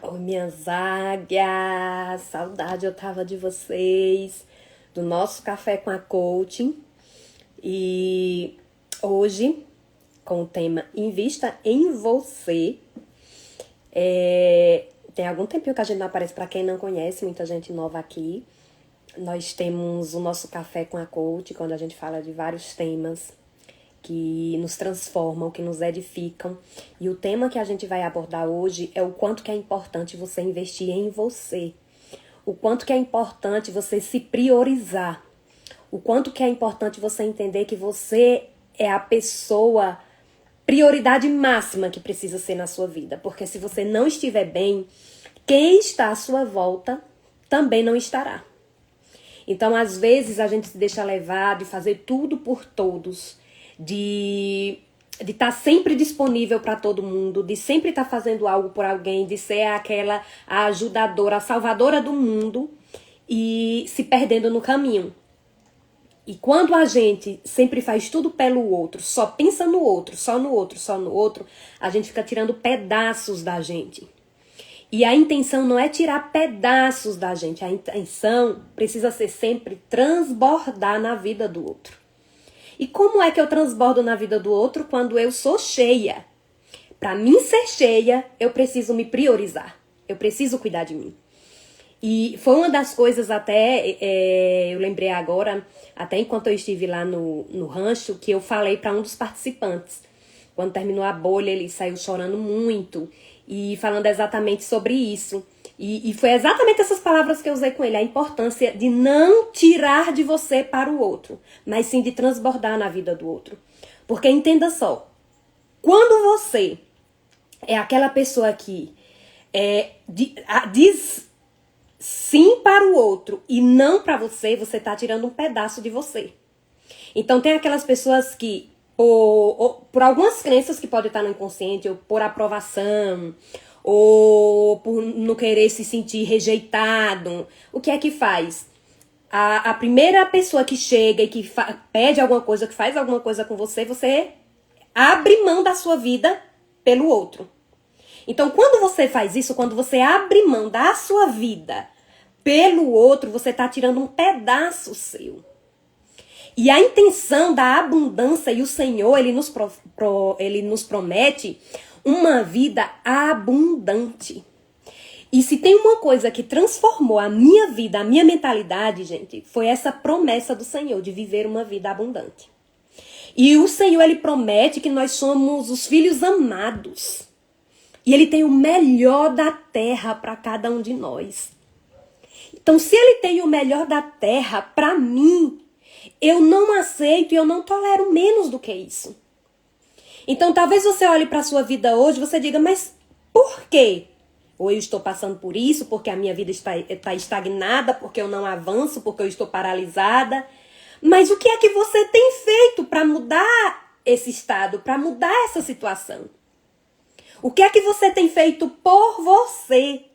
Oi, minhas águias! Saudade eu tava de vocês, do nosso café com a coaching. E hoje, com o tema Invista em Você. Tem algum tempinho que a gente não aparece, para quem não conhece, muita gente nova aqui. Nós temos o nosso café com a coach, quando a gente fala de vários temas que nos transformam, que nos edificam. E o tema que a gente vai abordar hoje é o quanto que é importante você investir em você. O quanto que é importante você se priorizar. O quanto que é importante você entender que você é a pessoa, prioridade máxima que precisa ser na sua vida. Porque se você não estiver bem, quem está à sua volta também não estará. Então, às vezes, a gente se deixa levar de fazer tudo por todos, de estar sempre disponível para todo mundo, de sempre estar fazendo algo por alguém, de ser a ajudadora, a salvadora do mundo e se perdendo no caminho. E quando a gente sempre faz tudo pelo outro, só pensa no outro, só no outro, só no outro, a gente fica tirando pedaços da gente. E a intenção não é tirar pedaços da gente, a intenção precisa ser sempre transbordar na vida do outro. E como é que eu transbordo na vida do outro quando eu sou cheia? Para mim ser cheia, eu preciso me priorizar, eu preciso cuidar de mim. E foi uma das coisas até, eu lembrei agora, até enquanto eu estive lá no rancho, que eu falei para um dos participantes. Quando terminou a bolha, ele saiu chorando muito e falando exatamente sobre isso. E foi exatamente essas palavras que eu usei com ele, a importância de não tirar de você para o outro, mas sim de transbordar na vida do outro. Porque entenda só, quando você é aquela pessoa que diz sim para o outro e não para você, você tá tirando um pedaço de você. Então tem aquelas pessoas que, por algumas crenças que podem estar no inconsciente, ou por aprovação, ou por não querer se sentir rejeitado, o que é que faz? A primeira pessoa que chega e que pede alguma coisa, que faz alguma coisa com você, você abre mão da sua vida pelo outro. Então, quando você faz isso, quando você abre mão da sua vida pelo outro, você está tirando um pedaço seu. E a intenção da abundância, e o Senhor, Ele nos promete uma vida abundante. E se tem uma coisa que transformou a minha vida, a minha mentalidade, gente, foi essa promessa do Senhor de viver uma vida abundante. E o Senhor, Ele promete que nós somos os filhos amados. E Ele tem o melhor da terra para cada um de nós. Então, se Ele tem o melhor da terra para mim, eu não aceito e eu não tolero menos do que isso. Então, talvez você olhe para a sua vida hoje e você diga, mas por quê? Ou eu estou passando por isso, porque a minha vida está estagnada, porque eu não avanço, porque eu estou paralisada. Mas o que é que você tem feito para mudar esse estado, para mudar essa situação? O que é que você tem feito por você?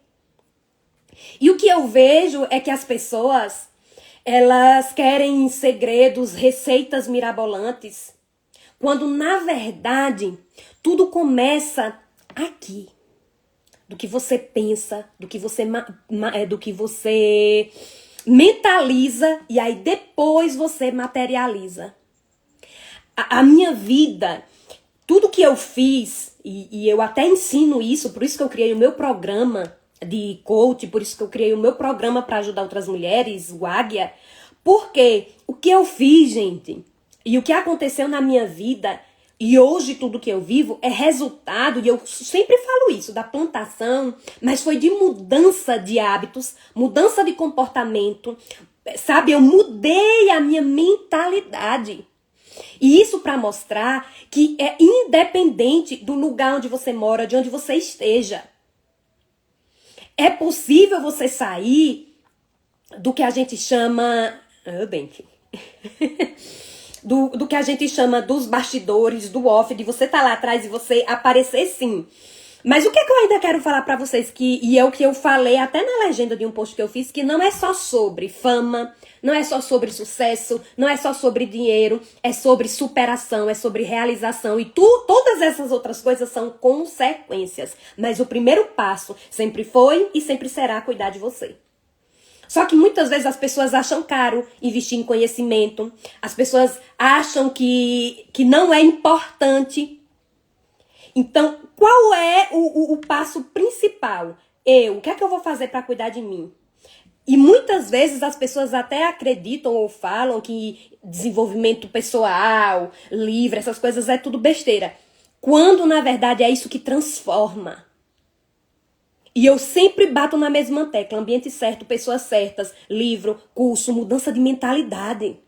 E o que eu vejo é que as pessoas, elas querem segredos, receitas mirabolantes, quando na verdade tudo começa aqui. Do que você pensa, do que você mentaliza e aí depois você materializa. A minha vida, tudo que eu fiz, e eu até ensino isso, por isso que eu criei o meu programa de coach, por isso que eu criei o meu programa para ajudar outras mulheres, o Águia, porque o que eu fiz, gente, e o que aconteceu na minha vida, e hoje tudo que eu vivo é resultado, e eu sempre falo isso, da plantação, mas foi de mudança de hábitos, mudança de comportamento, sabe? Eu mudei a minha mentalidade. E isso para mostrar que é independente do lugar onde você mora, de onde você esteja. É possível você sair do que a gente chama... do que a gente chama dos bastidores, do off, de você estar lá atrás e você aparecer sim Mas o que é que eu ainda quero falar pra vocês, e é o que eu falei até na legenda de um post que eu fiz, que não é só sobre fama, não é só sobre sucesso, não é só sobre dinheiro, é sobre superação, é sobre realização, e todas essas outras coisas são consequências. Mas o primeiro passo sempre foi e sempre será cuidar de você. Só que muitas vezes as pessoas acham caro investir em conhecimento, as pessoas acham que não é importante. Então, qual é o passo principal? O que é que eu vou fazer para cuidar de mim? E muitas vezes as pessoas até acreditam ou falam que desenvolvimento pessoal, livre, essas coisas é tudo besteira. Quando, na verdade, é isso que transforma. E eu sempre bato na mesma tecla. Ambiente certo, pessoas certas, livro, curso, mudança de mentalidade.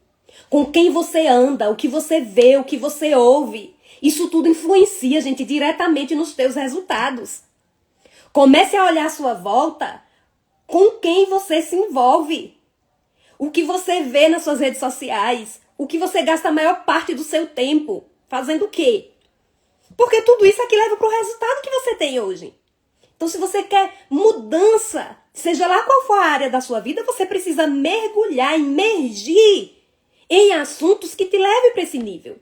Com quem você anda, o que você vê, o que você ouve. Isso tudo influencia, gente, diretamente nos teus resultados. Comece a olhar à sua volta com quem você se envolve. O que você vê nas suas redes sociais. O que você gasta a maior parte do seu tempo. Fazendo o quê? Porque tudo isso é que leva para o resultado que você tem hoje. Então, se você quer mudança, seja lá qual for a área da sua vida, você precisa mergulhar, imergir em assuntos que te levem para esse nível.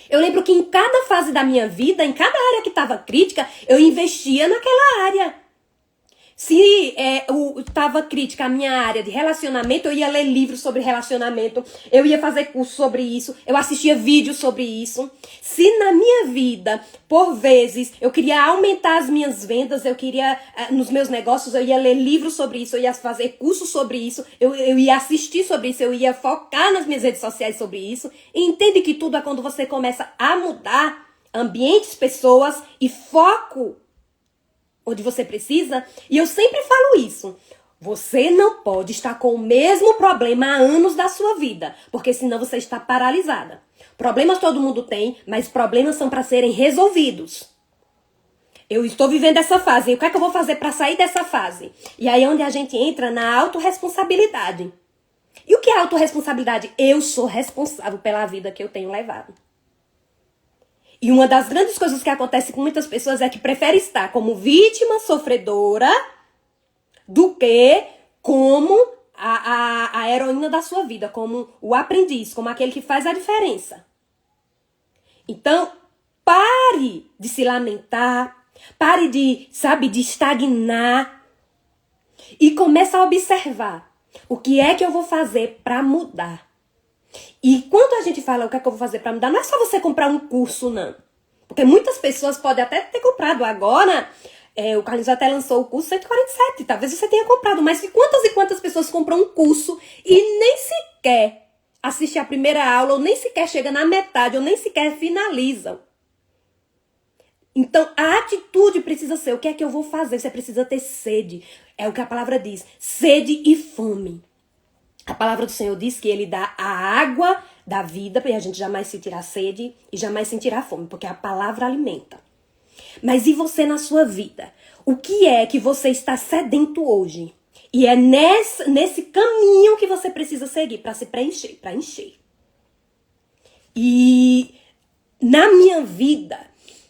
Eu lembro que em cada fase da minha vida, em cada área que estava crítica, eu investia naquela área. Se estava crítica a minha área de relacionamento, eu ia ler livros sobre relacionamento, eu ia fazer curso sobre isso, eu assistia vídeos sobre isso. Se na minha vida, por vezes, eu queria aumentar as minhas vendas, eu queria, nos meus negócios, eu ia ler livros sobre isso, eu ia fazer curso sobre isso, eu ia assistir sobre isso, eu ia focar nas minhas redes sociais sobre isso. E entende que tudo é quando você começa a mudar ambientes, pessoas e foco onde você precisa. E eu sempre falo isso. Você não pode estar com o mesmo problema há anos da sua vida, porque senão você está paralisada. Problemas todo mundo tem, mas problemas são para serem resolvidos. Eu estou vivendo essa fase, e o que é que eu vou fazer para sair dessa fase? E aí é onde a gente entra na autorresponsabilidade. E o que é autorresponsabilidade? Eu sou responsável pela vida que eu tenho levado. E uma das grandes coisas que acontece com muitas pessoas é que prefere estar como vítima sofredora do que como a heroína da sua vida, como o aprendiz, como aquele que faz a diferença. Então, pare de se lamentar, pare de estagnar e comece a observar o que é que eu vou fazer para mudar. E quando a gente fala o que é que eu vou fazer para mudar, não é só você comprar um curso, não. Porque muitas pessoas podem até ter comprado agora. O Carlinhos até lançou o curso 147. Talvez você tenha comprado. Mas quantas e quantas pessoas compram um curso e nem sequer assistem a primeira aula, ou nem sequer chega na metade, ou nem sequer finalizam. Então, a atitude precisa ser, o que é que eu vou fazer? Você precisa ter sede. É o que a palavra diz. Sede e fome. A palavra do Senhor diz que Ele dá a água da vida, para a gente jamais sentirá sede e jamais sentirá fome, porque a palavra alimenta. Mas e você na sua vida? O que é que você está sedento hoje? E é nesse caminho que você precisa seguir para se preencher, para encher. E na minha vida,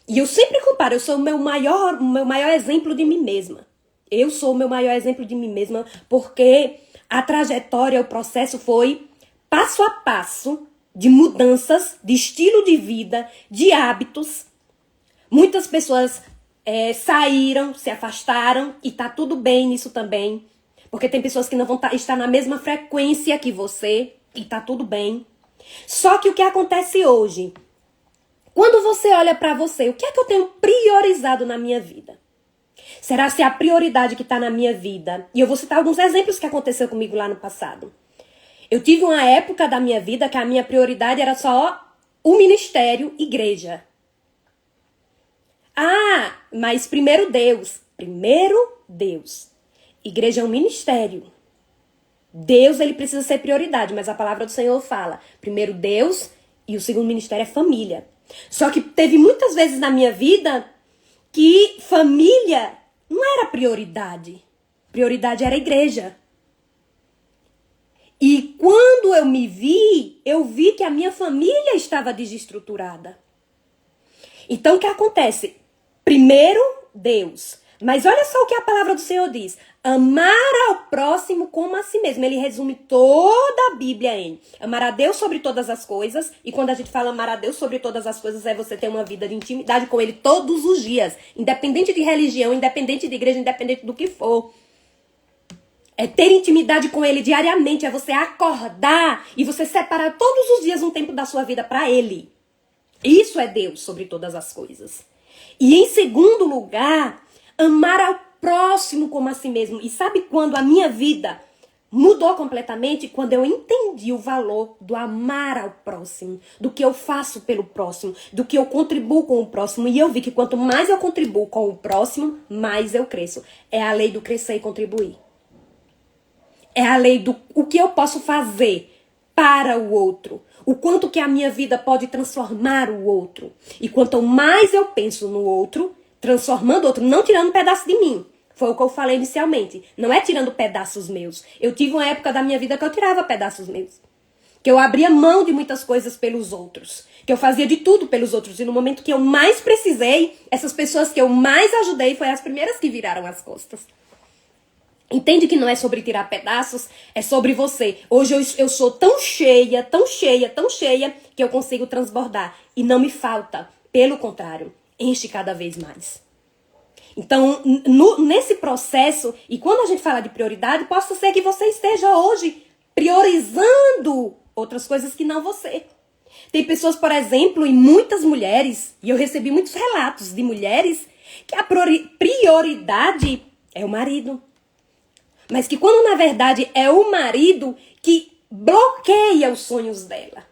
e eu sempre comparo, eu sou o meu maior exemplo de mim mesma. Eu sou o meu maior exemplo de mim mesma, porque a trajetória, o processo foi passo a passo de mudanças de estilo de vida, de hábitos. Muitas pessoas saíram, se afastaram e tá tudo bem nisso também. Porque tem pessoas que não vão estar na mesma frequência que você e tá tudo bem. Só que o que acontece hoje? Quando você olha pra você, o que é que eu tenho priorizado na minha vida? Será se a prioridade que está na minha vida... E eu vou citar alguns exemplos que aconteceu comigo lá no passado. Eu tive uma época da minha vida que a minha prioridade era só o ministério, igreja. Ah, mas primeiro Deus. Primeiro Deus. Igreja é um ministério. Deus, ele precisa ser prioridade, mas a palavra do Senhor fala. Primeiro Deus e o segundo ministério é família. Só que teve muitas vezes na minha vida que família não era prioridade. Prioridade era a igreja. E quando eu vi que a minha família estava desestruturada. Então, o que acontece? Primeiro, Deus. Mas olha só o que a palavra do Senhor diz. Amar ao próximo como a si mesmo. Ele resume toda a Bíblia em amar a Deus sobre todas as coisas. E quando a gente fala amar a Deus sobre todas as coisas, é você ter uma vida de intimidade com Ele todos os dias. Independente de religião, independente de igreja, independente do que for. É ter intimidade com Ele diariamente. É você acordar e você separar todos os dias um tempo da sua vida para Ele. Isso é Deus sobre todas as coisas. E em segundo lugar, amar ao próximo como a si mesmo. E sabe quando a minha vida mudou completamente? Quando eu entendi o valor do amar ao próximo, do que eu faço pelo próximo, do que eu contribuo com o próximo. E eu vi que quanto mais eu contribuo com o próximo, mais eu cresço. É a lei do crescer e contribuir. É a lei do o que eu posso fazer para o outro. O quanto que a minha vida pode transformar o outro. E quanto mais eu penso no outro, transformando o outro, não tirando um pedaço de mim. Foi o que eu falei inicialmente. Não é tirando pedaços meus. Eu tive uma época da minha vida que eu tirava pedaços meus. Que eu abria mão de muitas coisas pelos outros. Que eu fazia de tudo pelos outros. E no momento que eu mais precisei, essas pessoas que eu mais ajudei foram as primeiras que viraram as costas. Entende que não é sobre tirar pedaços, é sobre você. Hoje eu sou tão cheia, tão cheia, tão cheia, que eu consigo transbordar. E não me falta. Pelo contrário, enche cada vez mais. Então, nesse processo, e quando a gente fala de prioridade, possa ser que você esteja hoje priorizando outras coisas que não você. Tem pessoas, por exemplo, e muitas mulheres, e eu recebi muitos relatos de mulheres, que a prioridade é o marido. Mas que quando na verdade é o marido que bloqueia os sonhos dela.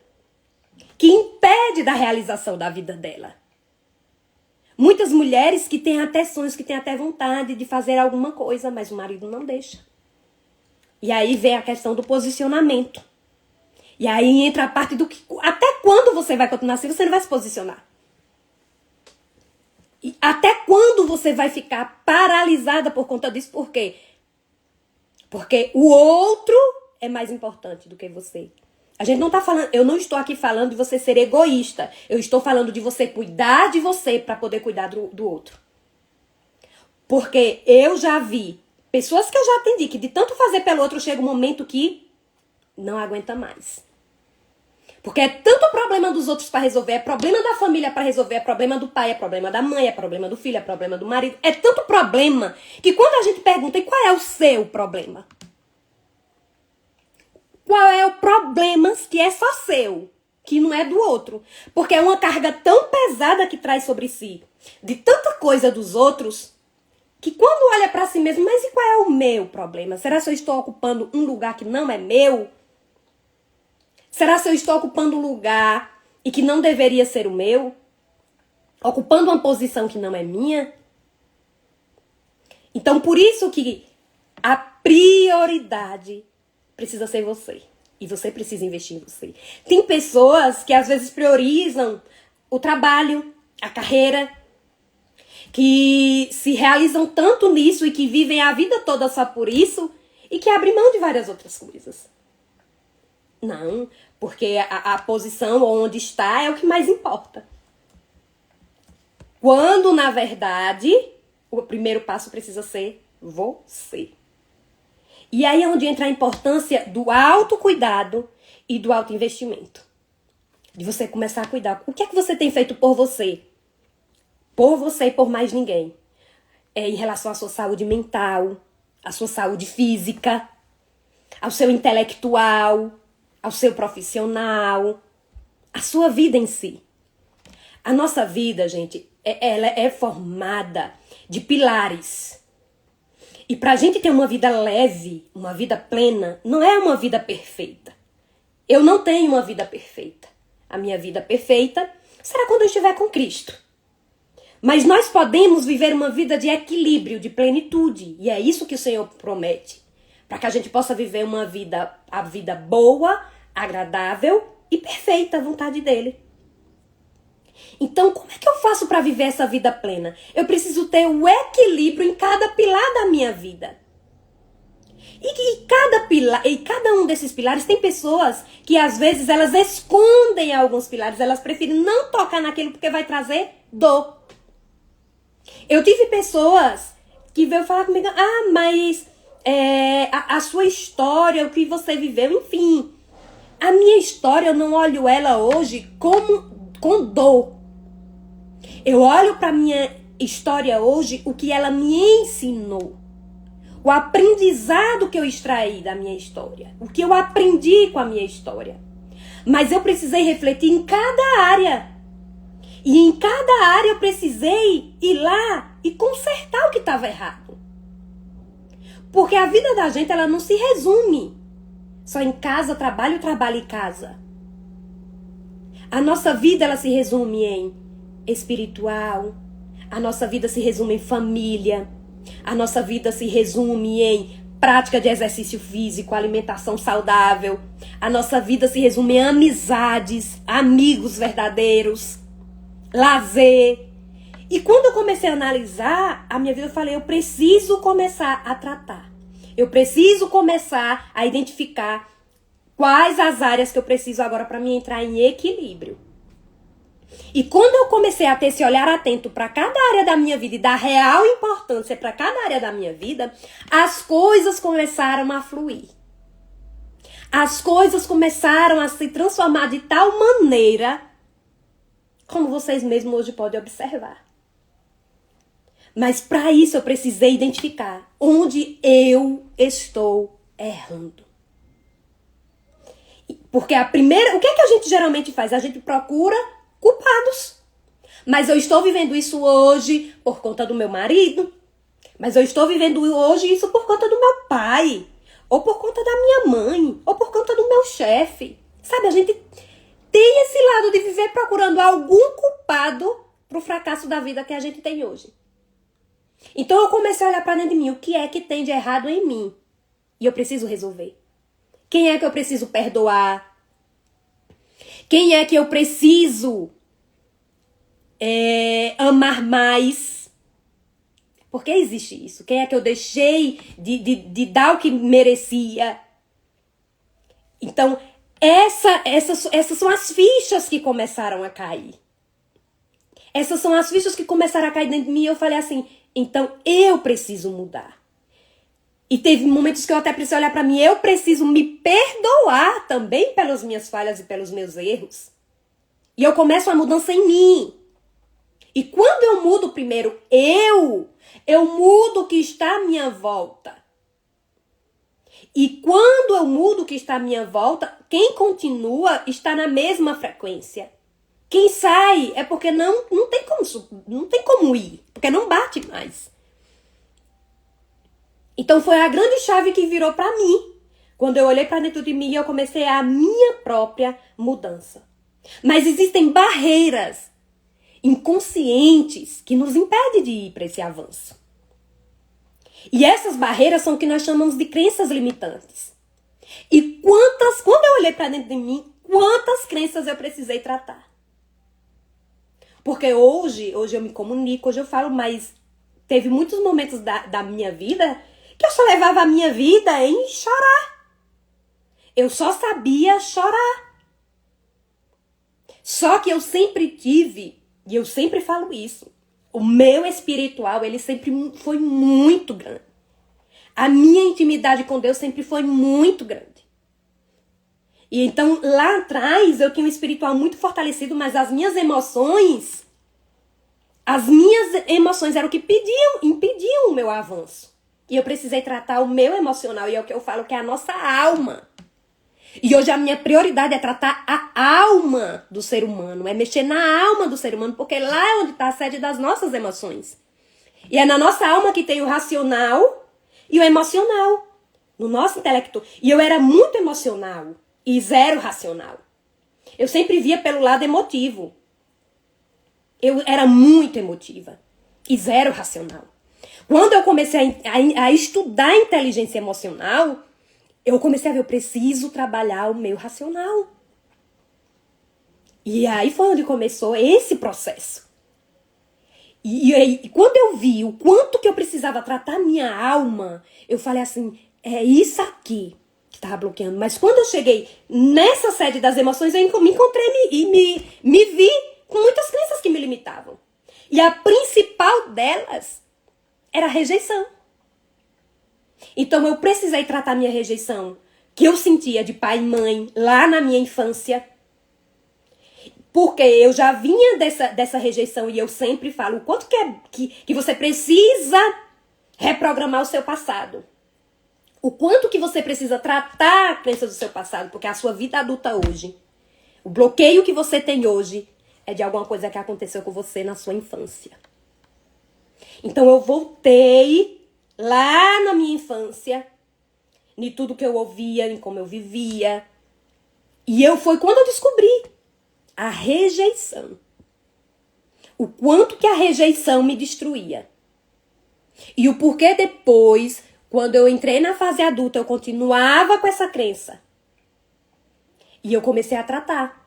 Que impede da realização da vida dela. Muitas mulheres que têm até sonhos, que têm até vontade de fazer alguma coisa, mas o marido não deixa. E aí vem a questão do posicionamento. E aí entra a parte do que... Até quando você vai continuar assim, você não vai se posicionar? E até quando você vai ficar paralisada por conta disso? Por quê? Porque o outro é mais importante do que você. A gente não tá falando, eu não estou aqui falando de você ser egoísta. Eu estou falando de você cuidar de você para poder cuidar do outro. Porque eu já vi pessoas que eu já atendi que de tanto fazer pelo outro chega um momento que não aguenta mais. Porque é tanto problema dos outros para resolver, é problema da família para resolver, é problema do pai, é problema da mãe, é problema do filho, é problema do marido. É tanto problema que quando a gente pergunta, e qual é o seu problema? Qual é o problema que é só seu, que não é do outro? Porque é uma carga tão pesada que traz sobre si, de tanta coisa dos outros, que quando olha para si mesmo, mas e qual é o meu problema? Será que eu estou ocupando um lugar que não é meu? Será que eu estou ocupando um lugar e que não deveria ser o meu? Ocupando uma posição que não é minha? Então, por isso que a prioridade precisa ser você. E você precisa investir em você. Tem pessoas que às vezes priorizam o trabalho, a carreira, que se realizam tanto nisso e que vivem a vida toda só por isso e que abrem mão de várias outras coisas. Não, porque a posição onde está é o que mais importa. Quando, na verdade, o primeiro passo precisa ser você. E aí é onde entra a importância do autocuidado e do autoinvestimento. De você começar a cuidar. O que é que você tem feito por você? Por você e por mais ninguém. Em relação à sua saúde mental, à sua saúde física, ao seu intelectual, ao seu profissional, à sua vida em si. A nossa vida, gente, ela é formada de pilares. E pra gente ter uma vida leve, uma vida plena, não é uma vida perfeita. Eu não tenho uma vida perfeita. A minha vida perfeita será quando eu estiver com Cristo. Mas nós podemos viver uma vida de equilíbrio, de plenitude. E é isso que o Senhor promete. Para que a gente possa viver a vida boa, agradável e perfeita à vontade dele. Então, como é que eu faço para viver essa vida plena? Eu preciso ter o equilíbrio em cada pilar da minha vida. E cada um desses pilares, tem pessoas que às vezes elas escondem alguns pilares, elas preferem não tocar naquilo porque vai trazer dor. Eu tive pessoas que veio falar comigo, mas a sua história, o que você viveu, enfim. A minha história, eu não olho ela hoje com dor. Eu olho para minha história hoje, o que ela me ensinou. O aprendizado que eu extraí da minha história. O que eu aprendi com a minha história. Mas eu precisei refletir em cada área. E em cada área eu precisei ir lá e consertar o que estava errado. Porque a vida da gente, ela não se resume só em casa, trabalho e casa. A nossa vida, ela se resume em espiritual. A nossa vida se resume em família. A nossa vida se resume em prática de exercício físico, alimentação saudável. A nossa vida se resume em amizades, amigos verdadeiros, lazer. E quando eu comecei a analisar a minha vida, eu falei, eu preciso começar a tratar. Eu preciso começar a identificar quais as áreas que eu preciso agora para mim entrar em equilíbrio. E quando eu comecei a ter esse olhar atento para cada área da minha vida e dar real importância para cada área da minha vida, as coisas começaram a fluir. As coisas começaram a se transformar de tal maneira, como vocês mesmos hoje podem observar. Mas para isso eu precisei identificar onde eu estou errando. Porque o que é que a gente geralmente faz? A gente procura culpados. Mas eu estou vivendo isso hoje por conta do meu marido. Mas eu estou vivendo hoje isso por conta do meu pai. Ou por conta da minha mãe. Ou por conta do meu chefe. Sabe, a gente tem esse lado de viver procurando algum culpado pro fracasso da vida que a gente tem hoje. Então eu comecei a olhar para dentro de mim. O que é que tem de errado em mim? E eu preciso resolver. Quem é que eu preciso perdoar? Quem é que eu preciso amar mais? Porque existe isso. Quem é que eu deixei de dar o que merecia? Então, essas são as fichas que começaram a cair. Essas são as fichas que começaram a cair dentro de mim. E eu falei assim, então eu preciso mudar. E teve momentos que eu até precisei olhar para mim. Eu preciso me perdoar também pelas minhas falhas e pelos meus erros. E eu começo a mudança em mim. E quando eu mudo primeiro eu mudo o que está à minha volta. E quando eu mudo o que está à minha volta, quem continua está na mesma frequência. Quem sai é porque não tem como ir. Porque não bate mais. Então foi a grande chave que virou para mim. Quando eu olhei para dentro de mim, eu comecei a minha própria mudança. Mas existem barreiras inconscientes que nos impedem de ir para esse avanço. E essas barreiras são o que nós chamamos de crenças limitantes. E quando eu olhei para dentro de mim, quantas crenças eu precisei tratar? Porque hoje eu me comunico, hoje eu falo, mas teve muitos momentos da minha vida que eu só levava a minha vida em chorar. Eu só sabia chorar. Só que eu sempre tive, e eu sempre falo isso, o meu espiritual, ele sempre foi muito grande. A minha intimidade com Deus sempre foi muito grande. E então, lá atrás, eu tinha um espiritual muito fortalecido, mas as minhas emoções eram o que impediam o meu avanço. E eu precisei tratar o meu emocional, e é o que eu falo que é a nossa alma. E hoje a minha prioridade é tratar a alma do ser humano, é mexer na alma do ser humano, porque lá é onde está a sede das nossas emoções. E é na nossa alma que tem o racional e o emocional, no nosso intelecto. E eu era muito emocional e zero racional. Eu sempre via pelo lado emotivo. Eu era muito emotiva e zero racional. Quando eu comecei a estudar inteligência emocional, eu comecei a ver, eu preciso trabalhar o meu racional. E aí foi onde começou esse processo. E quando eu vi o quanto que eu precisava tratar minha alma, eu falei assim, é isso aqui que estava bloqueando. Mas quando eu cheguei nessa sede das emoções, eu me encontrei e me vi com muitas crenças que me limitavam. E a principal delas era a rejeição. Então eu precisei tratar minha rejeição, que eu sentia de pai e mãe lá na minha infância. Porque eu já vinha dessa rejeição e eu sempre falo o quanto que você precisa reprogramar o seu passado. O quanto que você precisa tratar a crença do seu passado, porque a sua vida adulta hoje, o bloqueio que você tem hoje é de alguma coisa que aconteceu com você na sua infância. Então eu voltei lá na minha infância, em tudo que eu ouvia, em como eu vivia. E foi quando eu descobri a rejeição. O quanto que a rejeição me destruía. E o porquê depois, quando eu entrei na fase adulta, eu continuava com essa crença. E eu comecei a tratar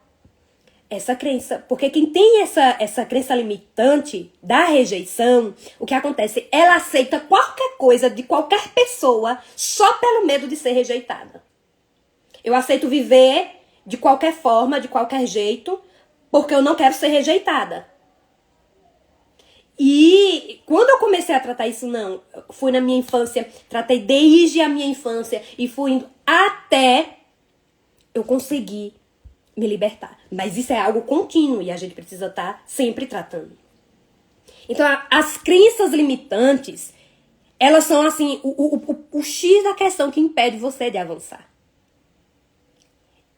essa crença. Porque quem tem essa crença limitante da rejeição, o que acontece? Ela aceita qualquer coisa de qualquer pessoa só pelo medo de ser rejeitada. Eu aceito viver de qualquer forma, de qualquer jeito, porque eu não quero ser rejeitada. E quando eu comecei a tratar isso, fui na minha infância, tratei desde a minha infância e fui indo até eu conseguir me libertar. Mas isso é algo contínuo e a gente precisa estar sempre tratando. Então, as crenças limitantes, elas são assim, o X da questão que impede você de avançar.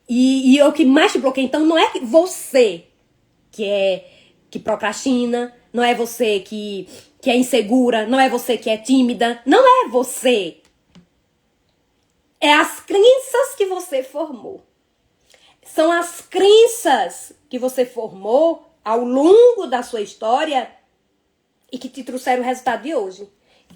E é o que mais te bloqueia. Então, não é você que procrastina, não é você que é insegura, não é você que é tímida, não é você. É as crenças que você formou. São as crenças que você formou ao longo da sua história e que te trouxeram o resultado de hoje.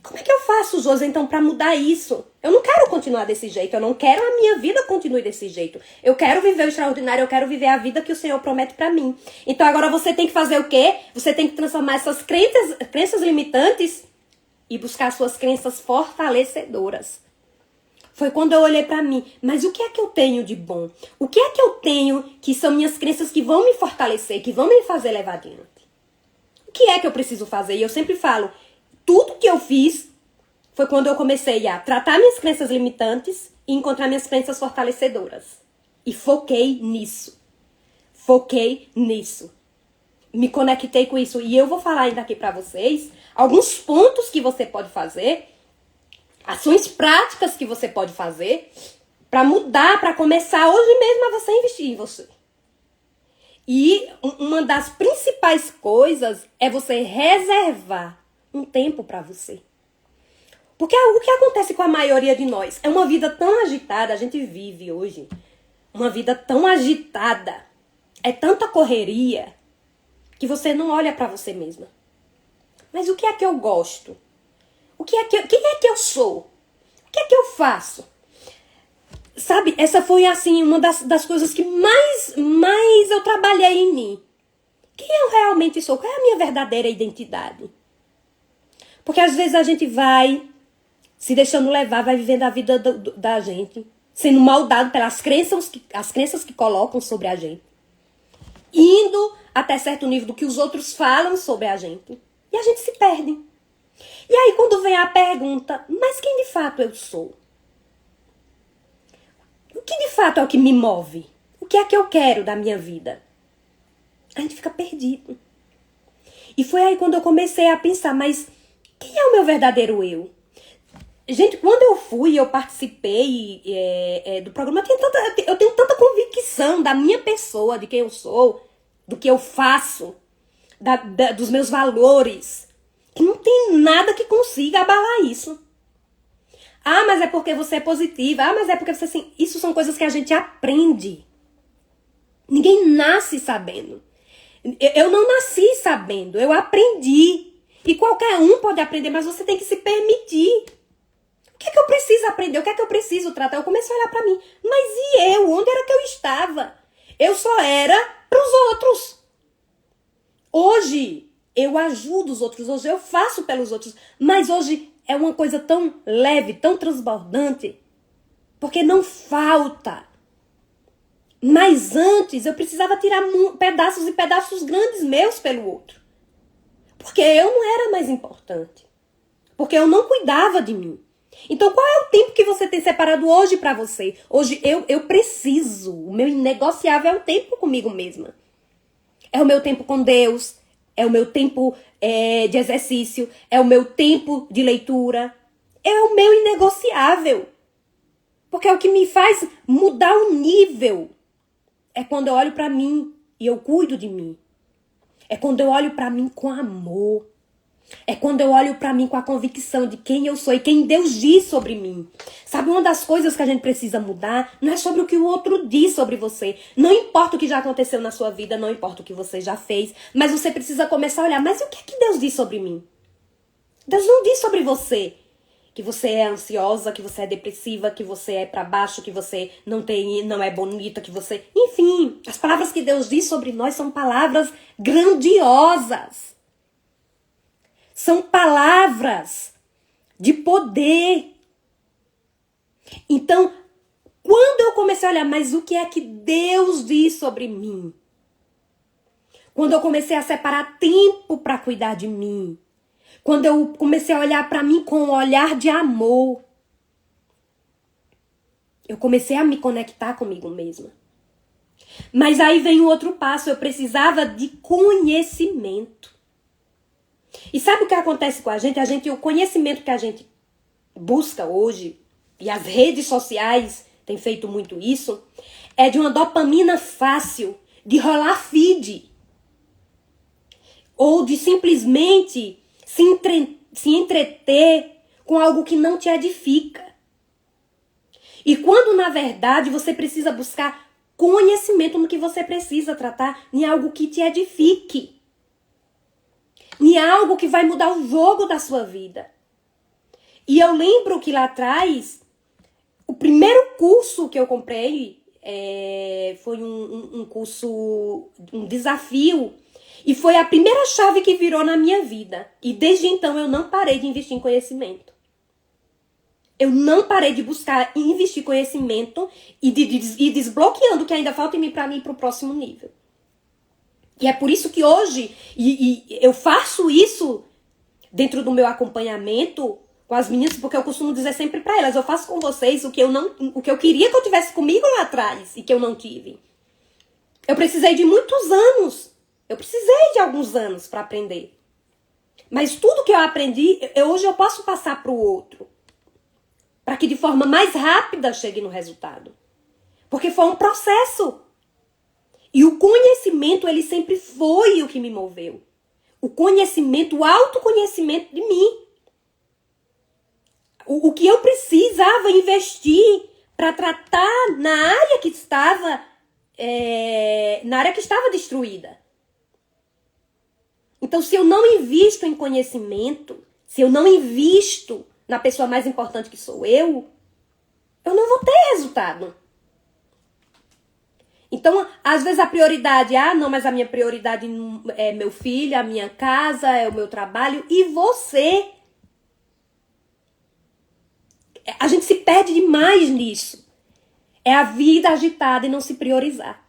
Como é que eu faço, Josi, então, para mudar isso? Eu não quero continuar desse jeito, eu não quero a minha vida continue desse jeito. Eu quero viver o extraordinário, eu quero viver a vida que o Senhor promete para mim. Então agora você tem que fazer o quê? Você tem que transformar essas crenças limitantes e buscar suas crenças fortalecedoras. Foi quando eu olhei para mim, mas o que é que eu tenho de bom? O que é que eu tenho que são minhas crenças que vão me fortalecer, que vão me fazer levar adiante? O que é que eu preciso fazer? E eu sempre falo, tudo que eu fiz foi quando eu comecei a tratar minhas crenças limitantes e encontrar minhas crenças fortalecedoras. E foquei nisso. Me conectei com isso. E eu vou falar ainda aqui pra vocês alguns pontos que você pode fazer, ações práticas que você pode fazer pra mudar, pra começar hoje mesmo a você investir em você. E uma das principais coisas é você reservar um tempo para você. Porque o que acontece com a maioria de nós? É uma vida tão agitada, a gente vive hoje uma vida tão agitada, é tanta correria, que você não olha para você mesma. Mas o que é que eu gosto? Quem é que eu sou? O que é que eu faço? Sabe, essa foi assim uma das coisas que mais eu trabalhei em mim. Quem eu realmente sou? Qual é a minha verdadeira identidade? Porque às vezes a gente vai se deixando levar, vai vivendo a vida da gente, sendo moldado pelas crenças que colocam sobre a gente. Indo até certo nível do que os outros falam sobre a gente. E a gente se perde. E aí quando vem a pergunta, mas quem de fato eu sou? O que de fato é o que me move? O que é que eu quero da minha vida? A gente fica perdido. E foi aí quando eu comecei a pensar, mas quem é o meu verdadeiro eu? Gente, quando eu participei do programa, eu tenho tanta convicção da minha pessoa, de quem eu sou, do que eu faço, dos meus valores, que não tem nada que consiga abalar isso. Ah, mas é porque você é positiva. Ah, mas é porque você assim... Isso são coisas que a gente aprende. Ninguém nasce sabendo. Eu não nasci sabendo, eu aprendi. E qualquer um pode aprender, mas você tem que se permitir. O que é que eu preciso aprender? O que é que eu preciso tratar? Eu comecei a olhar pra mim. Mas e eu? Onde era que eu estava? Eu só era pros outros. Hoje, eu ajudo os outros. Hoje, eu faço pelos outros. Mas hoje é uma coisa tão leve, tão transbordante. Porque não falta. Mas antes, eu precisava tirar pedaços e pedaços grandes meus pelo outro. Porque eu não era mais importante. Porque eu não cuidava de mim. Então, qual é o tempo que você tem separado hoje pra você? Hoje eu preciso. O meu inegociável é o tempo comigo mesma. É o meu tempo com Deus. É o meu tempo de exercício. É o meu tempo de leitura. É o meu inegociável. Porque é o que me faz mudar o nível. É quando eu olho pra mim e eu cuido de mim. É quando eu olho pra mim com amor. É quando eu olho pra mim com a convicção de quem eu sou e quem Deus diz sobre mim. Sabe, uma das coisas que a gente precisa mudar não é sobre o que o outro diz sobre você. Não importa o que já aconteceu na sua vida, não importa o que você já fez, mas você precisa começar a olhar, mas o que é que Deus diz sobre mim? Deus não diz sobre você que você é ansiosa, que você é depressiva, que você é pra baixo, que você não é bonita, que você... Enfim, as palavras que Deus diz sobre nós são palavras grandiosas. São palavras de poder. Então, quando eu comecei a olhar, mas o que é que Deus diz sobre mim? Quando eu comecei a separar tempo para cuidar de mim. Quando eu comecei a olhar para mim com um olhar de amor. Eu comecei a me conectar comigo mesma. Mas aí vem o outro passo. Eu precisava de conhecimento. E sabe o que acontece com a gente? O conhecimento que a gente busca hoje, e as redes sociais têm feito muito isso, é de uma dopamina fácil, de rolar feed. Ou de simplesmente se entreter com algo que não te edifica. E quando, na verdade, você precisa buscar conhecimento no que você precisa tratar, em algo que te edifique. Em algo que vai mudar o jogo da sua vida. E eu lembro que lá atrás, o primeiro curso que eu comprei foi um curso, um desafio. E foi a primeira chave que virou na minha vida. E desde então eu não parei de investir em conhecimento. Eu não parei de buscar e investir conhecimento e de ir desbloqueando o que ainda falta em mim para mim ir para o próximo nível. E é por isso que hoje eu faço isso dentro do meu acompanhamento com as meninas, porque eu costumo dizer sempre para elas, eu faço com vocês o que eu queria que eu tivesse comigo lá atrás e que eu não tive. Eu precisei de muitos anos. Eu precisei de alguns anos para aprender. Mas tudo que eu aprendi, hoje eu posso passar para o outro. Para que de forma mais rápida chegue no resultado. Porque foi um processo. E o conhecimento, ele sempre foi o que me moveu. O conhecimento, o autoconhecimento de mim. O que eu precisava investir para tratar na área que estava destruída. Então, se eu não invisto em conhecimento, se eu não invisto na pessoa mais importante que sou eu não vou ter resultado. Então, às vezes a prioridade, mas a minha prioridade é meu filho, a minha casa, é o meu trabalho e você. A gente se perde demais nisso. É a vida agitada e não se priorizar.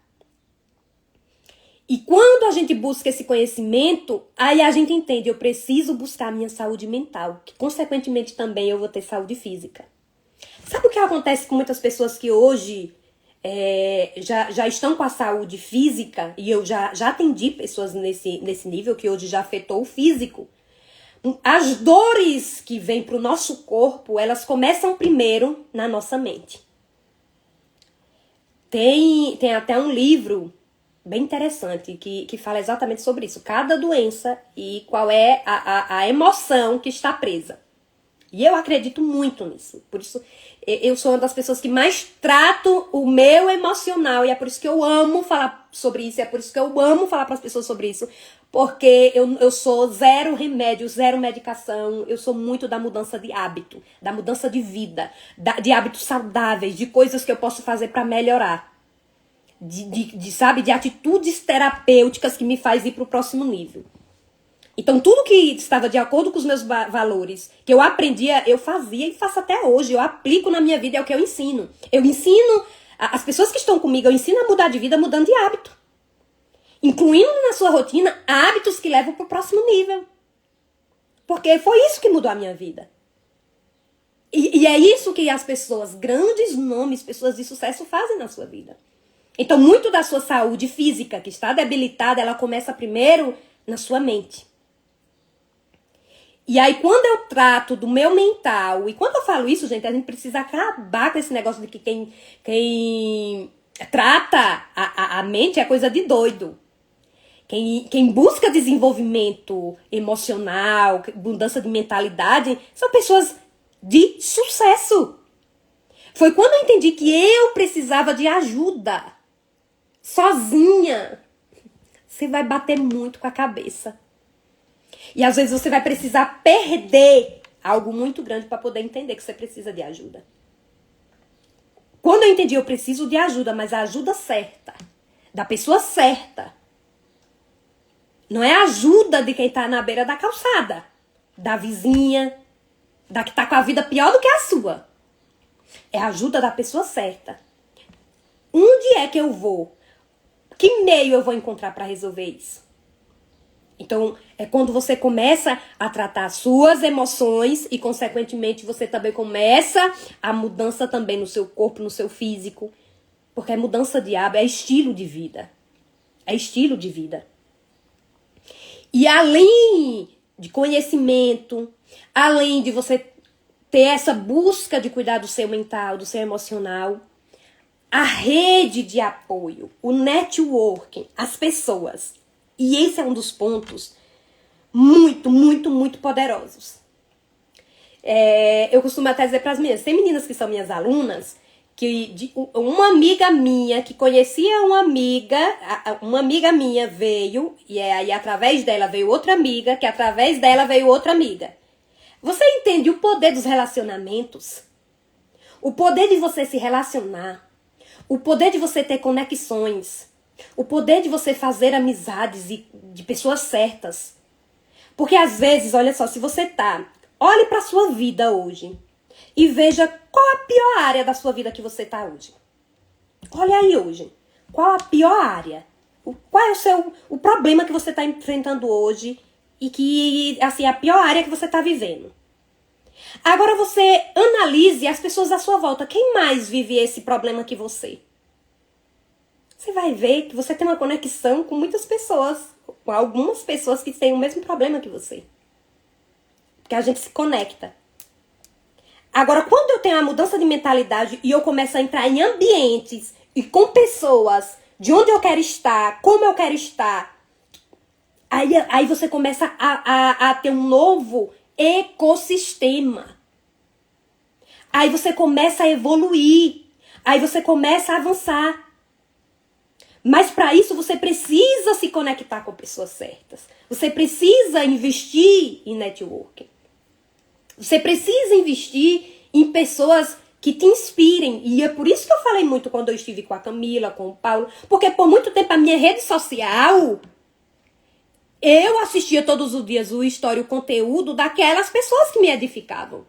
E quando a gente busca esse conhecimento, aí a gente entende, eu preciso buscar a minha saúde mental, que consequentemente também eu vou ter saúde física. Sabe o que acontece com muitas pessoas que hoje já estão com a saúde física, e eu já atendi pessoas nesse nível que hoje já afetou o físico. As dores que vêm para o nosso corpo, elas começam primeiro na nossa mente. Tem até um livro bem interessante que fala exatamente sobre isso. Cada doença e qual é a emoção que está presa. E eu acredito muito nisso. Por isso, eu sou uma das pessoas que mais trato o meu emocional. E é por isso que eu amo falar sobre isso. É por isso que eu amo falar para as pessoas sobre isso. Porque eu sou zero remédio, zero medicação. Eu sou muito da mudança de hábito, da mudança de vida, de hábitos saudáveis, de coisas que eu posso fazer para melhorar. De atitudes terapêuticas que me faz ir para o próximo nível. Então, tudo que estava de acordo com os meus valores, que eu aprendia, eu fazia e faço até hoje. Eu aplico na minha vida, é o que eu ensino. Eu ensino, as pessoas que estão comigo, eu ensino a mudar de vida mudando de hábito. Incluindo na sua rotina hábitos que levam para o próximo nível. Porque foi isso que mudou a minha vida. E é isso que as pessoas, grandes nomes, pessoas de sucesso fazem na sua vida. Então, muito da sua saúde física que está debilitada, ela começa primeiro na sua mente. E aí, quando eu trato do meu mental, e quando eu falo isso, gente, a gente precisa acabar com esse negócio de que quem trata a mente é coisa de doido. Quem busca desenvolvimento emocional, mudança de mentalidade, são pessoas de sucesso. Foi quando eu entendi que eu precisava de ajuda. Sozinha. Você vai bater muito com a cabeça. E às vezes você vai precisar perder algo muito grande para poder entender que você precisa de ajuda. Quando eu entendi, eu preciso de ajuda, mas a ajuda certa. Da pessoa certa. Não é a ajuda de quem tá na beira da calçada. Da vizinha. Da que tá com a vida pior do que a sua. É a ajuda da pessoa certa. Onde é que eu vou? Que meio eu vou encontrar para resolver isso? Então, é quando você começa a tratar as suas emoções e, consequentemente, você também começa a mudança também no seu corpo, no seu físico. Porque é mudança de hábito, é estilo de vida. É estilo de vida. E além de conhecimento, além de você ter essa busca de cuidar do seu mental, do seu emocional, a rede de apoio, o networking, as pessoas. E esse é um dos pontos muito, muito, muito poderosos. Eu costumo até dizer para as meninas, tem meninas que são minhas alunas, que uma amiga minha que conhecia uma amiga minha veio, e aí através dela veio outra amiga, que através dela veio outra amiga. Você entende o poder dos relacionamentos? O poder de você se relacionar, o poder de você ter conexões, o poder de você fazer amizades e de pessoas certas. Porque às vezes, olha só, se você olhe para sua vida hoje e veja qual a pior área da sua vida que você tá hoje. Olha aí hoje. Qual a pior área? Qual é o problema que você tá enfrentando hoje e que, assim, a pior área que você tá vivendo? Agora você analise as pessoas à sua volta. Quem mais vive esse problema que você? Você vai ver que você tem uma conexão com muitas pessoas, com algumas pessoas que têm o mesmo problema que você. Porque a gente se conecta. Agora, quando eu tenho a mudança de mentalidade e eu começo a entrar em ambientes e com pessoas de onde eu quero estar, como eu quero estar, aí você começa a ter um novo ecossistema. Aí você começa a evoluir. Aí você começa a avançar. Mas para isso você precisa se conectar com pessoas certas. Você precisa investir em networking. Você precisa investir em pessoas que te inspirem. E é por isso que eu falei muito quando eu estive com a Camila, com o Paulo. Porque por muito tempo a minha rede social, eu assistia todos os dias o story, o conteúdo daquelas pessoas que me edificavam.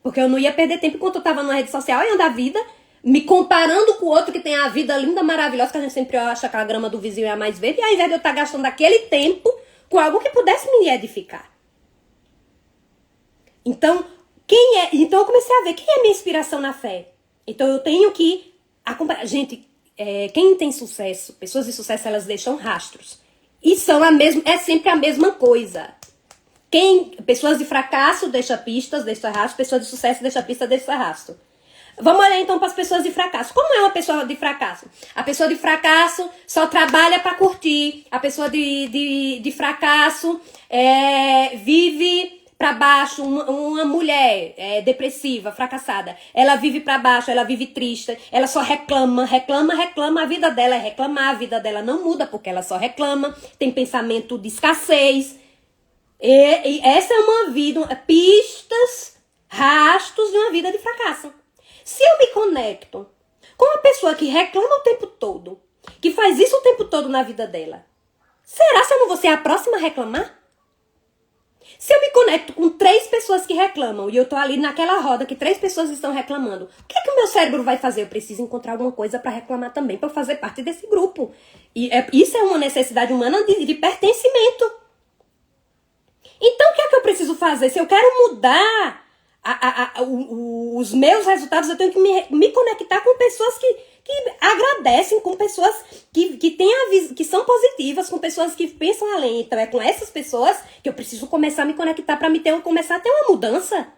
Porque eu não ia perder tempo enquanto eu estava na rede social olhando a vida, me comparando com o outro que tem a vida linda, maravilhosa, que a gente sempre acha que a grama do vizinho é a mais verde. E ao invés de eu estar gastando aquele tempo com algo que pudesse me edificar. Então, eu comecei a ver quem é minha inspiração na fé. Então, eu tenho que acompanhar. Gente, quem tem sucesso, pessoas de sucesso, elas deixam rastros. E é sempre a mesma coisa. Pessoas de fracasso deixam pistas, deixam rastro. Pessoas de sucesso deixam pista, deixam rastro. Vamos olhar então para as pessoas de fracasso. Como é uma pessoa de fracasso? A pessoa de fracasso só trabalha para curtir. A pessoa de fracasso vive para baixo. Uma mulher depressiva, fracassada, ela vive para baixo, ela vive triste, ela só reclama. A vida dela é reclamar, a vida dela não muda porque ela só reclama, tem pensamento de escassez. E essa é uma vida, pistas, rastros de uma vida de fracasso. Se eu me conecto com uma pessoa que reclama o tempo todo, que faz isso o tempo todo na vida dela, será que eu não vou ser a próxima a reclamar? Se eu me conecto com 3 pessoas que reclamam e eu tô ali naquela roda que 3 pessoas estão reclamando, o que é que o meu cérebro vai fazer? Eu preciso encontrar alguma coisa para reclamar também, para fazer parte desse grupo. E isso é uma necessidade humana de pertencimento. Então, o que é que eu preciso fazer? Se eu quero mudar os meus resultados, eu tenho que me conectar com pessoas que agradecem, com pessoas que são positivas, com pessoas que pensam além. Então, é com essas pessoas que eu preciso começar a me conectar para começar a ter uma mudança.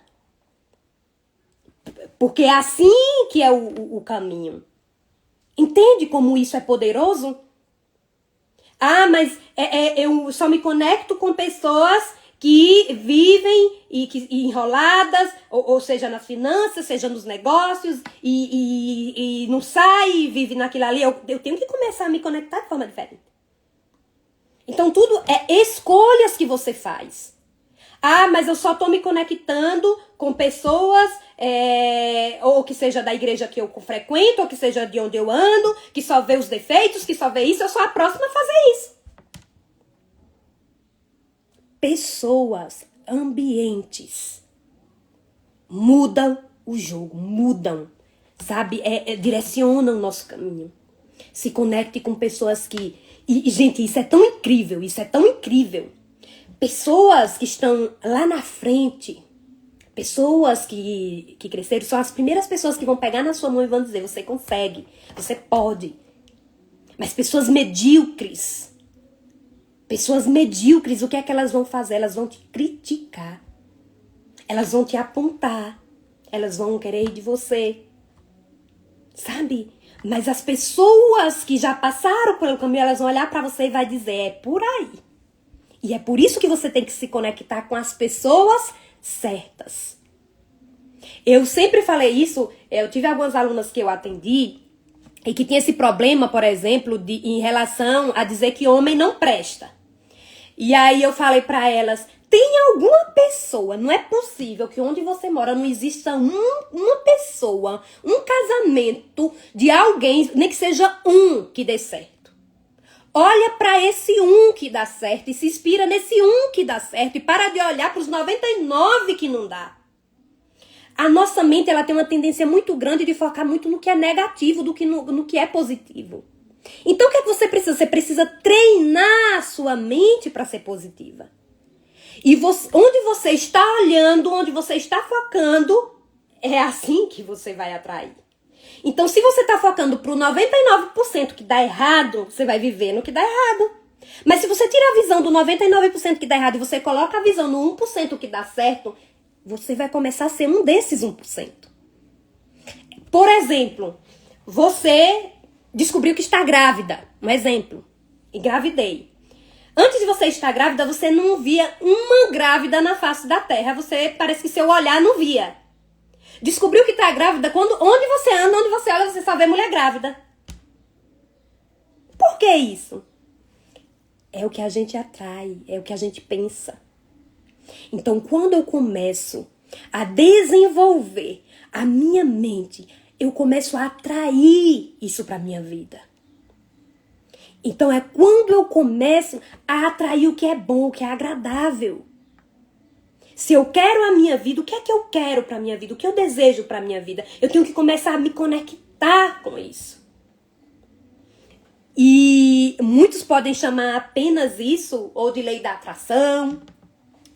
Porque é assim que é o caminho. Entende como isso é poderoso? Ah, mas eu só me conecto com pessoas que vivem e enroladas, ou seja, nas finanças, seja nos negócios, e não sai, vive naquilo ali. Eu tenho que começar a me conectar de forma diferente. Então, tudo é escolhas que você faz. Ah, mas eu só estou me conectando com pessoas, ou que seja da igreja que eu frequento, ou que seja de onde eu ando, que só vê os defeitos, que só vê isso, eu sou a próxima a fazer isso. Pessoas, ambientes, mudam o jogo, mudam, sabe? Direcionam o nosso caminho. Se conecte com pessoas que... E, gente, isso é tão incrível, isso é tão incrível. Pessoas que estão lá na frente, pessoas que cresceram, são as primeiras pessoas que vão pegar na sua mão e vão dizer, você consegue, você pode. Mas pessoas medíocres, o que é que elas vão fazer? Elas vão te criticar, elas vão te apontar, elas vão querer ir de você, sabe? Mas as pessoas que já passaram pelo caminho, elas vão olhar pra você e vai dizer, é por aí. E é por isso que você tem que se conectar com as pessoas certas. Eu sempre falei isso, eu tive algumas alunas que eu atendi e que tinha esse problema, por exemplo, em relação a dizer que homem não presta. E aí eu falei pra elas, tem alguma pessoa, não é possível que onde você mora não exista uma pessoa, um casamento de alguém, nem que seja um que dê certo. Olha para esse um que dá certo e se inspira nesse um que dá certo e para de olhar para os 99 que não dá. A nossa mente ela tem uma tendência muito grande de focar muito no que é negativo do que no que é positivo. Então o que é que você precisa? Você precisa treinar a sua mente para ser positiva. E onde você está olhando, onde você está focando, é assim que você vai atrair. Então, se você está focando para o 99% que dá errado, você vai viver no que dá errado. Mas se você tira a visão do 99% que dá errado e você coloca a visão no 1% que dá certo, você vai começar a ser um desses 1%. Por exemplo, você descobriu que está grávida. Um exemplo. Engravidei. Antes de você estar grávida, você não via uma grávida na face da terra. Parece que seu olhar não via. Descobriu que tá grávida onde você anda, onde você olha, você só vê mulher grávida. Por que isso? É o que a gente atrai, é o que a gente pensa. Então, quando eu começo a desenvolver a minha mente, eu começo a atrair isso para minha vida. Então, é quando eu começo a atrair o que é bom, o que é agradável. Se eu quero a minha vida, o que é que eu quero para a minha vida? O que eu desejo para a minha vida? Eu tenho que começar a me conectar com isso. E muitos podem chamar apenas isso ou de lei da atração,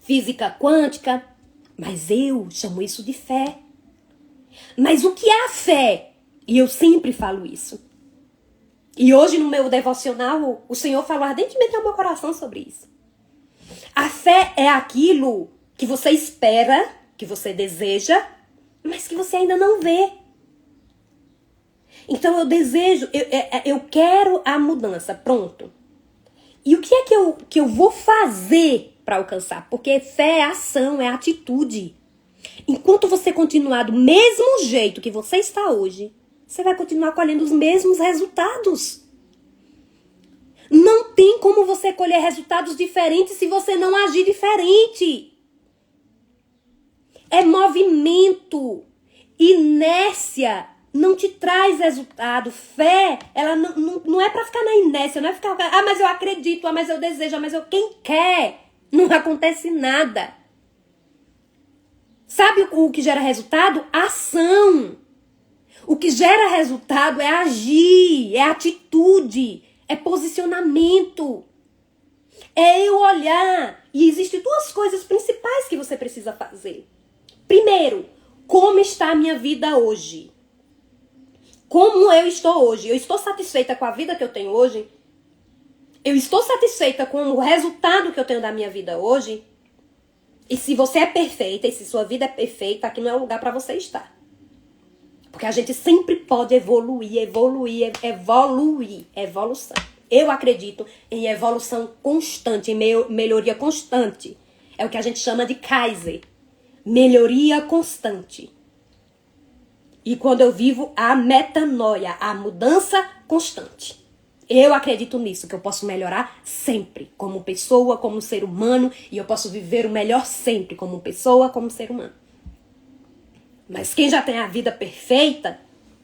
física quântica, mas eu chamo isso de fé. Mas o que é a fé? E eu sempre falo isso. E hoje no meu devocional, o Senhor falou ardentemente ao meu coração sobre isso. A fé é aquilo que você espera, que você deseja, mas que você ainda não vê. Então eu desejo, eu quero a mudança, pronto. E o que é que eu vou fazer para alcançar? Porque fé é ação, é atitude. Enquanto você continuar do mesmo jeito que você está hoje, você vai continuar colhendo os mesmos resultados. Não tem como você colher resultados diferentes se você não agir diferente. É movimento. Inércia não te traz resultado. Fé, ela não é pra ficar na inércia, não é ficar, mas eu acredito, mas eu desejo, mas quem quer, não acontece nada. Sabe o que gera resultado? Ação. O que gera resultado é agir, é atitude, é posicionamento. É eu olhar. E existem duas coisas principais que você precisa fazer. Primeiro, como está a minha vida hoje? Como eu estou hoje? Eu estou satisfeita com a vida que eu tenho hoje? Eu estou satisfeita com o resultado que eu tenho da minha vida hoje? E se você é perfeita, e se sua vida é perfeita, aqui não é o lugar para você estar. Porque a gente sempre pode evoluir, evolução. Eu acredito em evolução constante, em melhoria constante. É o que a gente chama de Kaiser. Melhoria constante. E quando eu vivo a metanoia, a mudança constante. Eu acredito nisso, que eu posso melhorar sempre, como pessoa, como ser humano, e eu posso viver o melhor sempre, como pessoa, como ser humano. Mas quem já tem a vida perfeita,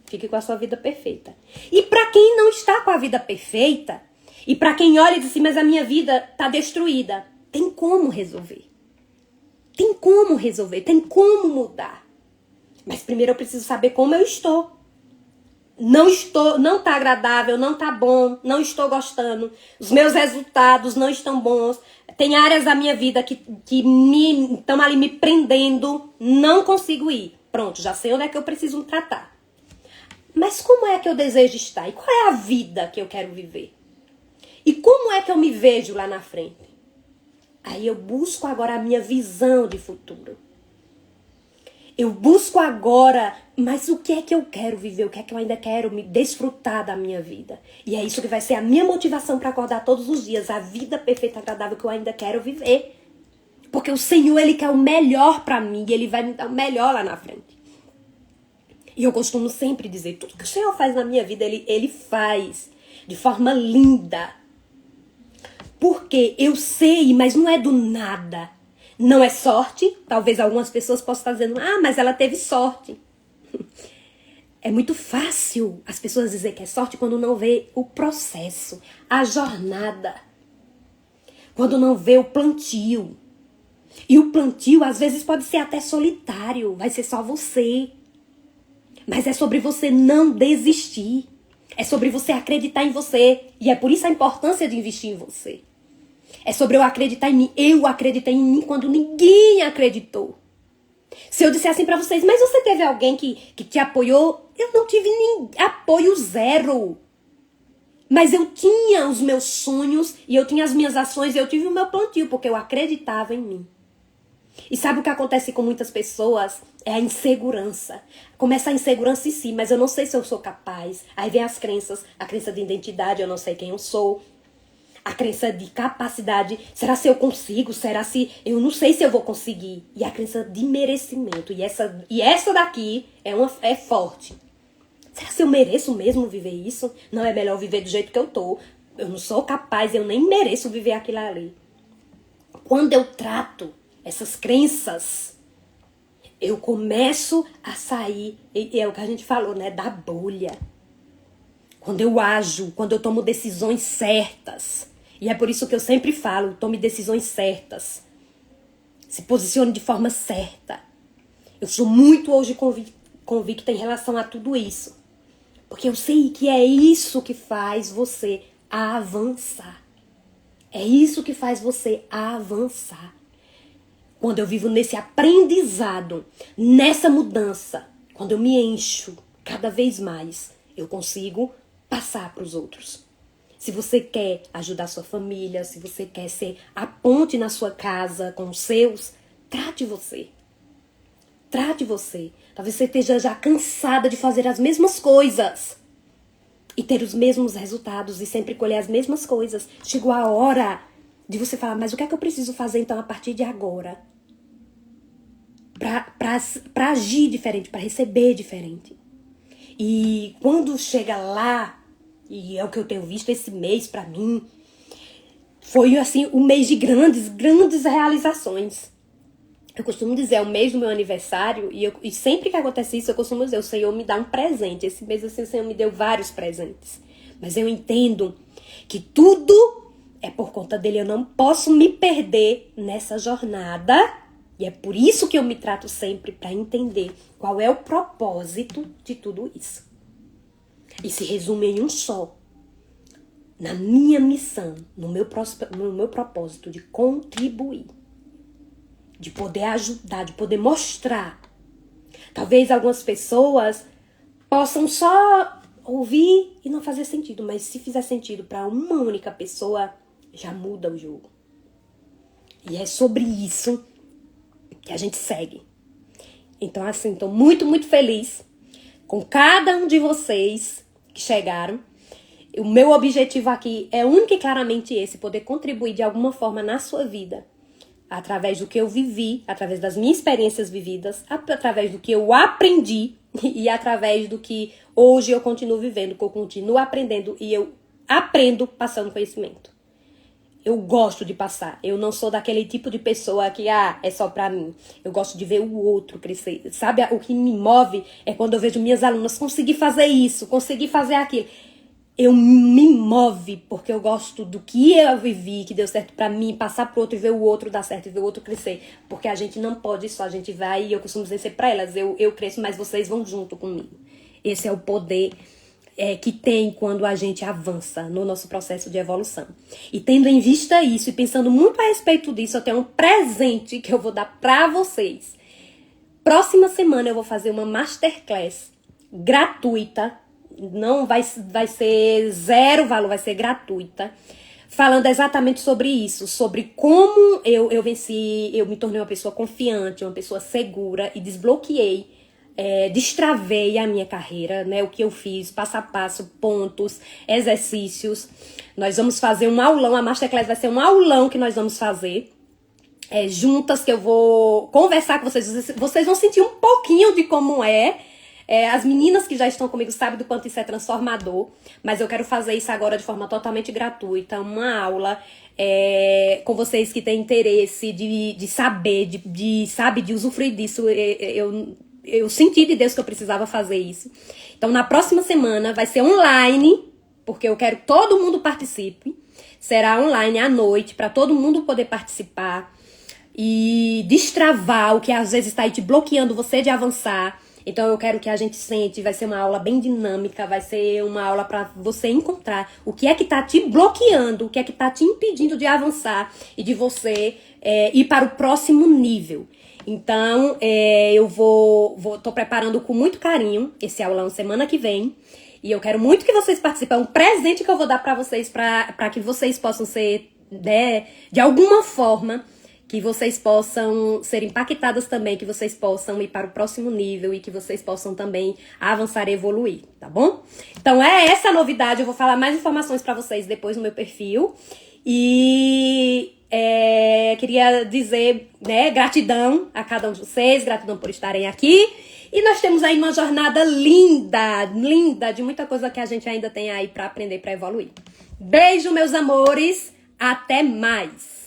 fique com a sua vida perfeita. E para quem não está com a vida perfeita, e para quem olha e diz assim, mas a minha vida está destruída, tem como resolver. Tem como resolver, tem como mudar. Mas primeiro eu preciso saber como eu estou. Não tá agradável, não tá bom, não estou gostando. Os meus resultados não estão bons. Tem áreas da minha vida que estão ali me prendendo, não consigo ir. Pronto, já sei onde é que eu preciso tratar. Mas como é que eu desejo estar? E qual é a vida que eu quero viver? E como é que eu me vejo lá na frente? Aí eu busco agora a minha visão de futuro. Eu busco agora, mas o que é que eu quero viver? O que é que eu ainda quero me desfrutar da minha vida? E é isso que vai ser a minha motivação para acordar todos os dias. A vida perfeita, agradável que eu ainda quero viver. Porque o Senhor, Ele quer o melhor para mim. E Ele vai me dar o melhor lá na frente. E eu costumo sempre dizer, tudo que o Senhor faz na minha vida, Ele faz de forma linda. Porque eu sei, mas não é do nada. Não é sorte. Talvez algumas pessoas possam estar dizendo, mas ela teve sorte. É muito fácil as pessoas dizer que é sorte quando não vê o processo, a jornada. Quando não vê o plantio. E o plantio às vezes pode ser até solitário, vai ser só você. Mas é sobre você não desistir. É sobre você acreditar em você. E é por isso a importância de investir em você. É sobre eu acreditar em mim. Eu acreditei em mim quando ninguém acreditou. Se eu disser assim pra vocês, mas você teve alguém que te apoiou? Eu não tive apoio zero. Mas eu tinha os meus sonhos e eu tinha as minhas ações e eu tive o meu plantio porque eu acreditava em mim. E sabe o que acontece com muitas pessoas? É a insegurança. Começa a insegurança em si, mas eu não sei se eu sou capaz. Aí vem as crenças, a crença de identidade, eu não sei quem eu sou. A crença de capacidade, será se eu consigo? Será se eu não sei se eu vou conseguir? E a crença de merecimento. E essa daqui é forte. Será se eu mereço mesmo viver isso? Não é melhor viver do jeito que eu tô. Eu não sou capaz, eu nem mereço viver aquilo ali. Quando eu trato essas crenças, eu começo a sair, e é o que a gente falou, né? Da bolha. Quando eu ajo, quando eu tomo decisões certas. E é por isso que eu sempre falo, tome decisões certas. Se posicione de forma certa. Eu sou muito hoje convicta em relação a tudo isso. Porque eu sei que é isso que faz você avançar. É isso que faz você avançar. Quando eu vivo nesse aprendizado, nessa mudança, quando eu me encho cada vez mais, eu consigo passar para os outros. Se você quer ajudar sua família, se você quer ser a ponte na sua casa com os seus, trate você. Trate você. Talvez você esteja já cansada de fazer as mesmas coisas e ter os mesmos resultados e sempre colher as mesmas coisas. Chegou a hora de você falar, mas o que é que eu preciso fazer então a partir de agora? Para agir diferente, para receber diferente. E quando chega lá, e é o que eu tenho visto esse mês pra mim, foi assim um mês de grandes realizações. Eu costumo dizer, é o mês do meu aniversário, e sempre que acontece isso, eu costumo dizer, o Senhor me dá um presente. Esse mês assim, o Senhor me deu vários presentes. Mas eu entendo que tudo é por conta dele. Eu não posso me perder nessa jornada. E é por isso que eu me trato sempre para entender qual é o propósito de tudo isso. E se resume em um só. na minha missão, no meu propósito de contribuir, de poder ajudar, de poder mostrar. Talvez algumas pessoas possam só ouvir e não fazer sentido, mas se fizer sentido para uma única pessoa, já muda o jogo. E é sobre isso que a gente segue. Então, assim, estou muito, muito feliz com cada um de vocês que chegaram. O meu objetivo aqui é único e claramente esse, poder contribuir de alguma forma na sua vida, através do que eu vivi, através das minhas experiências vividas, através do que eu aprendi e através do que hoje eu continuo vivendo, que eu continuo aprendendo e eu aprendo passando conhecimento. Eu gosto de passar. Eu não sou daquele tipo de pessoa que, é só pra mim. Eu gosto de ver o outro crescer. Sabe, o que me move é quando eu vejo minhas alunas conseguir fazer isso, conseguir fazer aquilo. Eu me move porque eu gosto do que eu vivi, que deu certo pra mim, passar pro outro e ver o outro dar certo e ver o outro crescer. Porque a gente não pode só, a gente vai, e eu costumo dizer pra elas, eu cresço, mas vocês vão junto comigo. Esse é o poder que tem quando a gente avança no nosso processo de evolução. E tendo em vista isso e pensando muito a respeito disso, eu tenho um presente que eu vou dar pra vocês. Próxima semana eu vou fazer uma masterclass gratuita. Não vai ser zero valor, vai ser gratuita. Falando exatamente sobre isso, sobre como eu venci, eu me tornei uma pessoa confiante, uma pessoa segura e desbloqueei, destravei a minha carreira, né? O que eu fiz, passo a passo, pontos, exercícios. Nós vamos fazer um aulão, a Masterclass vai ser um aulão que nós vamos fazer. Juntas, que eu vou conversar com vocês. Vocês vão sentir um pouquinho de como as meninas que já estão comigo sabem do quanto isso é transformador, mas eu quero fazer isso agora de forma totalmente gratuita, uma aula com vocês que têm interesse de saber, de usufruir disso. Eu senti de Deus que eu precisava fazer isso. Então, na próxima semana vai ser online, porque eu quero que todo mundo participe. Será online à noite, para todo mundo poder participar e destravar o que às vezes está aí te bloqueando você de avançar. Então eu quero que a gente sente, vai ser uma aula bem dinâmica, vai ser uma aula para você encontrar o que é que tá te bloqueando, o que é que tá te impedindo de avançar e de você ir para o próximo nível. Então eu tô preparando com muito carinho esse aulão semana que vem e eu quero muito que vocês participem. É um presente que eu vou dar para vocês, para que vocês possam ser, de alguma forma, que vocês possam ser impactadas também, que vocês possam ir para o próximo nível e que vocês possam também avançar e evoluir, tá bom? Então é essa a novidade, eu vou falar mais informações para vocês depois no meu perfil. E queria dizer, gratidão a cada um de vocês, gratidão por estarem aqui. E nós temos aí uma jornada linda, linda, de muita coisa que a gente ainda tem aí para aprender, para evoluir. Beijo, meus amores, até mais!